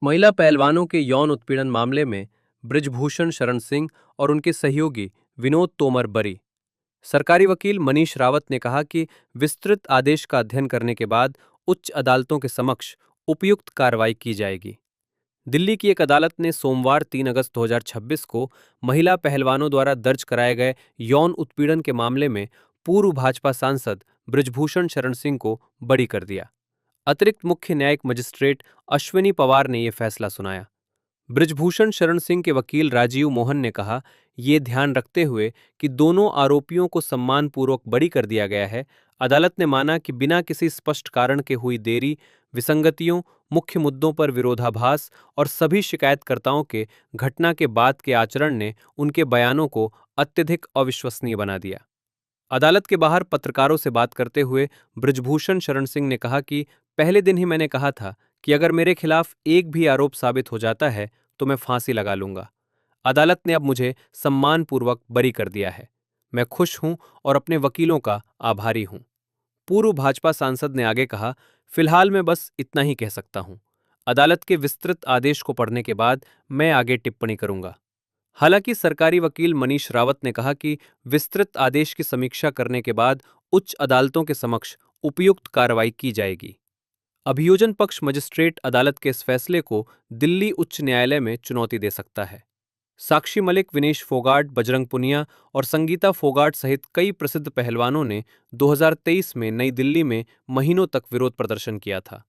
महिला पहलवानों के यौन उत्पीड़न मामले में बृजभूषण शरण सिंह और उनके सहयोगी विनोद तोमर बरी। सरकारी वकील मनीष रावत ने कहा कि विस्तृत आदेश का अध्ययन करने के बाद उच्च अदालतों के समक्ष उपयुक्त कार्रवाई की जाएगी। दिल्ली की एक अदालत ने सोमवार 3 अगस्त 2026 को महिला पहलवानों द्वारा दर्ज कराए गए यौन उत्पीड़न के मामले में पूर्व भाजपा सांसद बृजभूषण शरण सिंह को बरी कर दिया। अतिरिक्त मुख्य न्यायिक मजिस्ट्रेट अश्विनी पवार ने यह फैसला सुनाया। बृजभूषण शरण सिंह के वकील राजीव मोहन ने कहा, ये ध्यान रखते हुए कि दोनों आरोपियों को सम्मानपूर्वक बरी कर दिया गया है, अदालत ने माना कि बिना किसी स्पष्ट कारण के हुई देरी, विसंगतियों, मुख्य मुद्दों पर विरोधाभास और सभी शिकायतकर्ताओं के घटना के बाद के आचरण ने उनके बयानों को अत्यधिक अविश्वसनीय बना दिया। अदालत के बाहर पत्रकारों से बात करते हुए बृजभूषण शरण सिंह ने कहा कि पहले दिन ही मैंने कहा था कि अगर मेरे खिलाफ एक भी आरोप साबित हो जाता है तो मैं फांसी लगा लूंगा। अदालत ने अब मुझे सम्मानपूर्वक बरी कर दिया है। मैं खुश हूं और अपने वकीलों का आभारी हूं। पूर्व भाजपा सांसद ने आगे कहा, फिलहाल मैं बस इतना ही कह सकता हूं। अदालत के विस्तृत आदेश को पढ़ने के बाद मैं आगे टिप्पणी करूंगा। हालांकि सरकारी वकील मनीष रावत ने कहा कि विस्तृत आदेश की समीक्षा करने के बाद उच्च अदालतों के समक्ष उपयुक्त कार्रवाई की जाएगी। अभियोजन पक्ष मजिस्ट्रेट अदालत के इस फैसले को दिल्ली उच्च न्यायालय में चुनौती दे सकता है। साक्षी मलिक, विनेश फोगाट, बजरंग पुनिया और संगीता फोगाट सहित कई प्रसिद्ध पहलवानों ने 2023 में नई दिल्ली में महीनों तक विरोध प्रदर्शन किया था।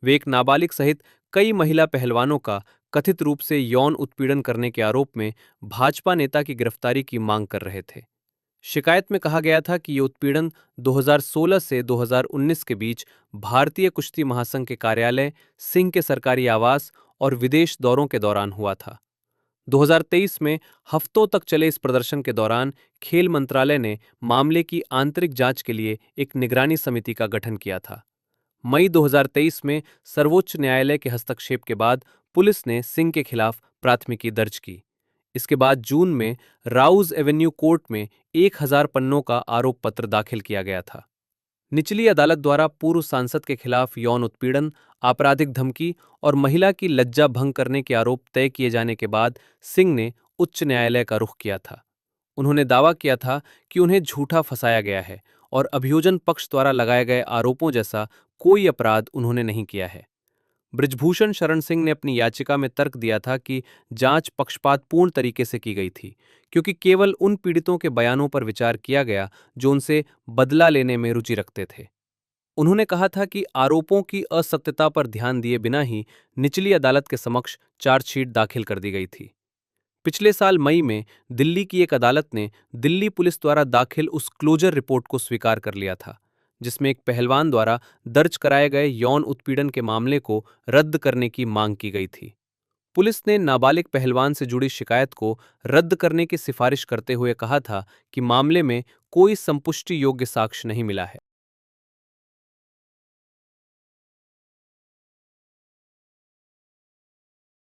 वे एक नाबालिग सहित कई महिला पहलवानों का कथित रूप से यौन उत्पीड़न करने के आरोप में भाजपा नेता की गिरफ्तारी की मांग कर रहे थे। शिकायत में कहा गया था कि ये उत्पीड़न 2016 से 2019 के बीच भारतीय कुश्ती महासंघ के कार्यालय, सिंह के सरकारी आवास और विदेश दौरों के दौरान हुआ था। 2023 में हफ्तों तक चले इस प्रदर्शन के दौरान खेल मंत्रालय ने मामले की आंतरिक जांच के लिए एक निगरानी समिति का गठन किया था। मई 2023 में सर्वोच्च न्यायालय के हस्तक्षेप के बाद पुलिस ने सिंह के खिलाफ प्राथमिकी दर्ज की। इसके बाद जून में राउज एवेन्यू कोर्ट में 1000 पन्नों का आरोप पत्र दाखिल किया गया था। निचली अदालत द्वारा पूर्व सांसद के खिलाफ यौन उत्पीड़न, आपराधिक धमकी और महिला की लज्जा भंग करने के आरोप तय किए जाने के बाद सिंह ने उच्च न्यायालय का रुख किया था। उन्होंने दावा किया था कि उन्हें झूठा फंसाया गया है और अभियोजन पक्ष द्वारा लगाए गए आरोपों जैसा कोई अपराध उन्होंने नहीं किया है। बृजभूषण शरण सिंह ने अपनी याचिका में तर्क दिया था कि जांच पक्षपातपूर्ण तरीके से की गई थी, क्योंकि केवल उन पीड़ितों के बयानों पर विचार किया गया जो उनसे बदला लेने में रुचि रखते थे। उन्होंने कहा था कि आरोपों की असत्यता पर ध्यान दिए बिना ही निचली अदालत के समक्ष चार्जशीट दाखिल कर दी गई थी। पिछले साल मई में दिल्ली की एक अदालत ने दिल्ली पुलिस द्वारा दाखिल उस क्लोजर रिपोर्ट को स्वीकार कर लिया था, जिसमें एक पहलवान द्वारा दर्ज कराए गए यौन उत्पीड़न के मामले को रद्द करने की मांग की गई थी। पुलिस ने नाबालिग पहलवान से जुड़ी शिकायत को रद्द करने की सिफारिश करते हुए कहा था कि मामले में कोई संपुष्टि योग्य साक्ष्य नहीं मिला है।